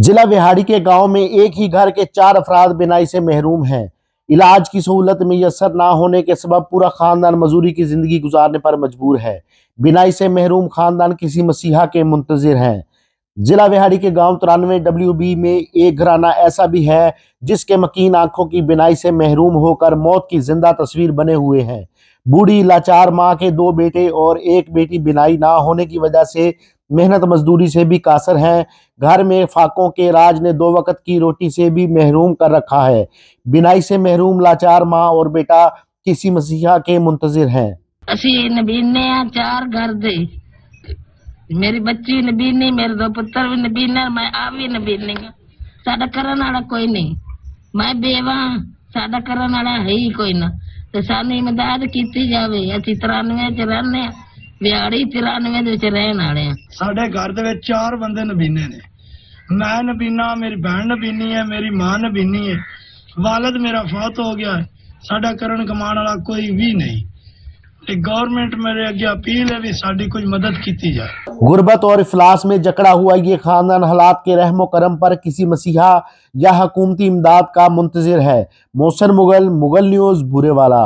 जिला विहाड़ी के गांव में एक ही घर के 4 अफराद बिनाई से महरूम हैं। इलाज की सहूलत मुयस्सर ना होने के सबब पूरा खानदान मजदूरी की जिंदगी गुजारने पर मजबूर है। बिनाई से महरूम खानदान किसी मसीहा के मुंतजिर हैं। जिला विहाड़ी के गांव 93 WB में एक घराना ऐसा भी है जिसके मकीन आंखों की बिनाई से महरूम होकर मौत की जिंदा तस्वीर बने हुए हैं। बूढ़ी लाचार माँ के 2 बेटे और एक बेटी बिनाई ना होने की वजह से मेहनत मजदूरी से भी कासर हैं। घर में फाकों के राज ने 2 वक्त की रोटी से भी महरूम कर रखा है। बिनाई से महरूम लाचार माँ और बेटा किसी मसीहा के मुंतजिर हैं। असी नबीने 4 घर दे, मेरी बच्ची नबीनी, मेरे 2 पुत्र भी नबीने, मैं आप भी नबीनी। साडा करन वाला कोई नहीं, मैं बेवा, साडा करन वाला है ही कोई ना। तो सानू इमदाद कीती जावे। असी 93 च रहने, विहाड़ी 93 विच रहन वाले। साडे घर दे विच 4 बंदे नबीने ने। मैं नबीना, मेरी बहन नबीनी है, मेरी मां नबीनी है, वालिद मेरा फौत हो गया है। साडा करन कमाने वाला कोई भी नहीं। गवर्नमेंट मेरे अगे अपील है भी साडी कुछ मदद की जाए। गुर्बत और इफलास में जकड़ा हुआ ये खानदान हालात के रहमो करम पर किसी मसीहा या हुकूमती इमदाद का मुंतजिर है। मोहसिन मुगल, मुगल न्यूज़, बुरेवाला।